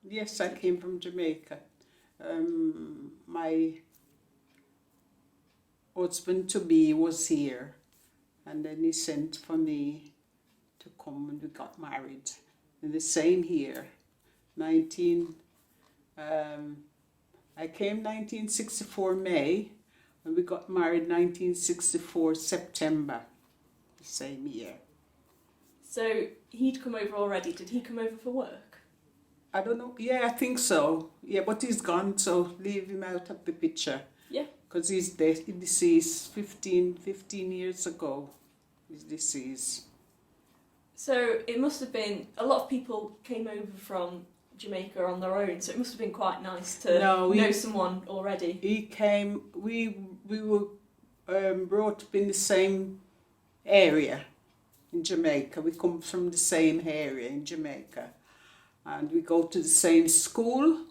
Yes, I came from Jamaica. My husband-to-be was here, and then he sent for me to come, and we got married in the same year, 19. I came 1964 May, and we got married 1964 September, the same year. So he'd come over already. Did he come over for work? I don't know. Yeah, I think so. Yeah, but he's gone, so leave him out of the picture. Yeah. Because he's dead. He deceased 15 years ago. He's deceased. So it must have been, a lot of people came over from Jamaica on their own, so it must have been quite nice to know someone already. He came, we were brought up in the same area in Jamaica. We come from the same area in Jamaica. And we go to the same school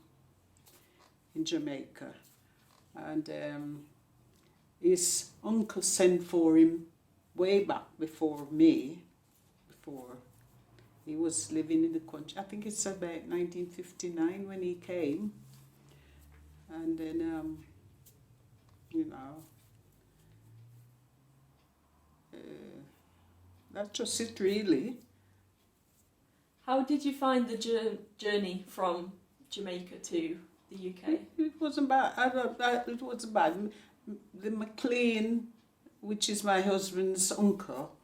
in Jamaica. And his uncle sent for him way back before me, before he was living in the country. I think it's about 1959 when he came. And then, that's just it really. How did you find the journey from Jamaica to the UK? It wasn't bad. It wasn't bad. The McLean, which is my husband's uncle,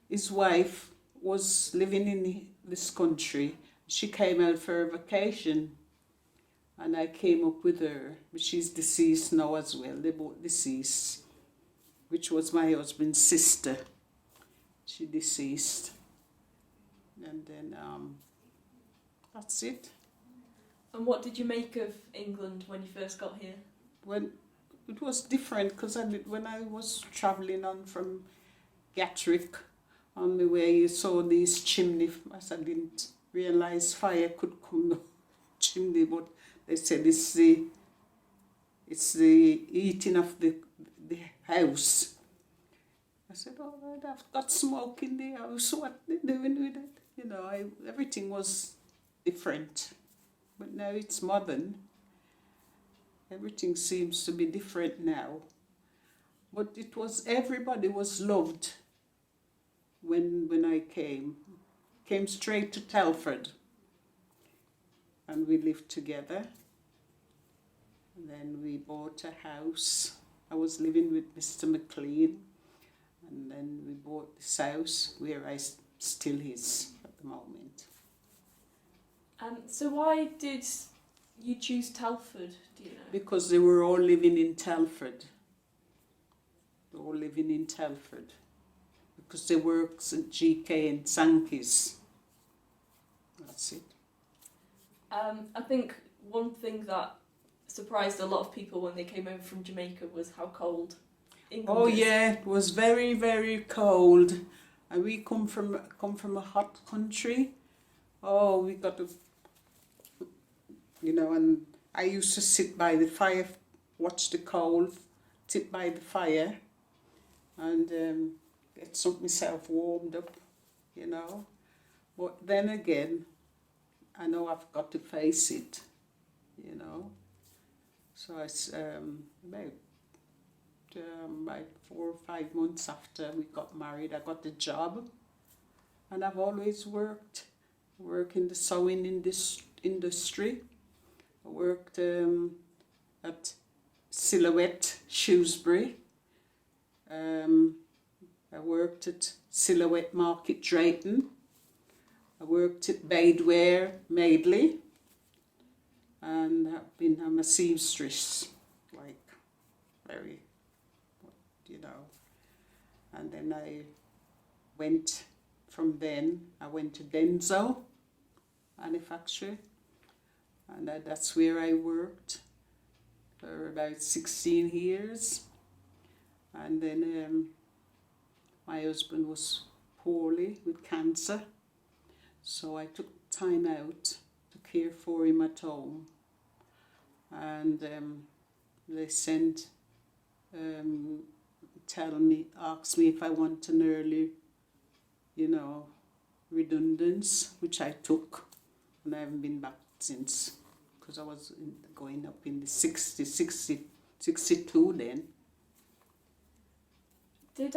his wife was living in this country. She came out for a vacation, and I came up with her. But she's deceased now as well. They both deceased, which was my husband's sister. She deceased. And then that's it. And what did you make of England when you first got here? When it was different, because when I was travelling on from Gatwick, on the way you saw these chimney. I didn't realise fire could come down chimney, but they said it's the heating of the house. I said, oh, I've got smoke in the house. What they doing with it? Everything was different. But now it's modern. Everything seems to be different now. But everybody was loved when I came. Came straight to Telford. And we lived together. And then we bought a house. I was living with Mr. McLean. And then we bought this house where I still is at the moment. So why did you choose Telford, do you know? Because they were all living in Telford. They were all living in Telford. Because they worked at GK and Sankey's. That's it. I think one thing that surprised a lot of people when they came over from Jamaica was how cold England is. Yeah, it was very, very cold. And we come from a hot country. Oh, we got to, and I used to sit by the fire, watch the cold, sit by the fire, and get myself warmed up, But then again, I know I've got to face it, So it's about 4 or 5 months after we got married, I got the job, and I've always work in the sewing industry. I worked at Silhouette Shrewsbury. I worked at Silhouette Market Drayton. I worked at Badeware Madeley, and I'm a seamstress, very. And then I went to Denso manufacturer, and that's where I worked for about 16 years. And then my husband was poorly with cancer, so I took time out to care for him at home. And they sent asked me if I want an early, redundance, which I took, and I haven't been back since, because I was going up in the 62 then. Did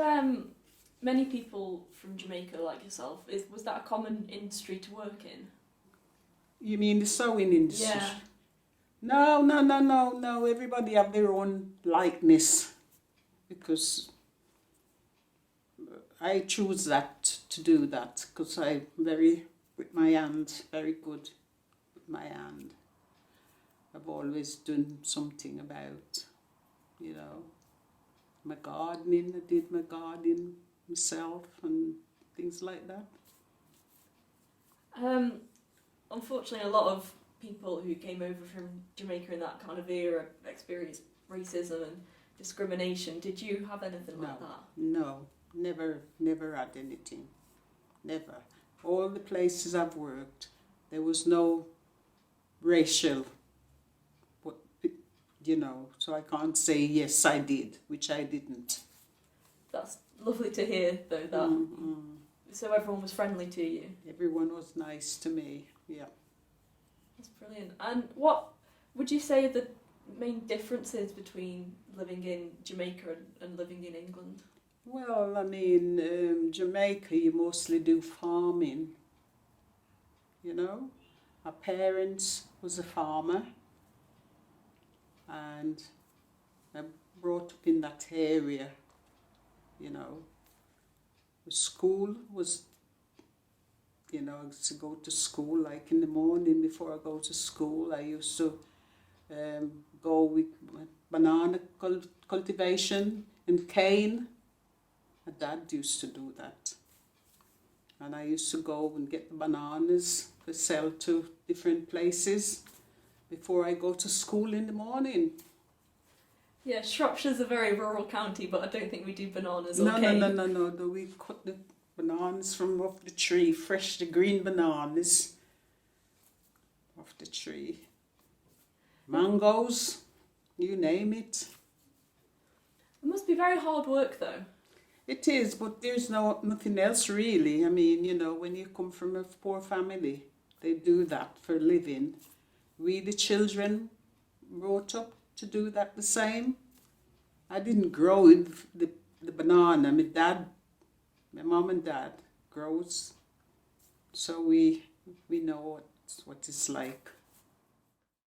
many people from Jamaica like yourself, was that a common industry to work in? You mean the sewing industry? Yeah. No. Everybody have their own likeness, because I choose that to do that, because I'm very with my hand, very good with my hand. I've always done something about, my gardening. I did my gardening myself and things like that. Unfortunately, a lot of people who came over from Jamaica in that kind of era experienced racism and discrimination. Did you have anything like that? No, never had anything. Never. All the places I've worked, there was no racial, so I can't say yes I did, which I didn't. That's lovely to hear, though, that so everyone was friendly to you. Everyone was nice to me, yeah. That's brilliant. And what would you say the main differences between living in Jamaica and living in England? Well, I mean, Jamaica, you mostly do farming, Our parents was a farmer, and I brought up in that area, The school was, I used to go to school, like in the morning before I go to school, I used to go with banana cultivation and cane. My dad used to do that. And I used to go and get the bananas to sell to different places before I go to school in the morning. Yeah, Shropshire's a very rural county, but I don't think we do bananas or No. cane. We cut the bananas from off the tree, fresh, the green bananas off the tree. Mangoes, you name it. It must be very hard work, though. It is, but there's nothing else really. I mean, when you come from a poor family, they do that for a living. We, the children, brought up to do that the same. I didn't grow the banana. My mom and dad grows, so we know what it's like.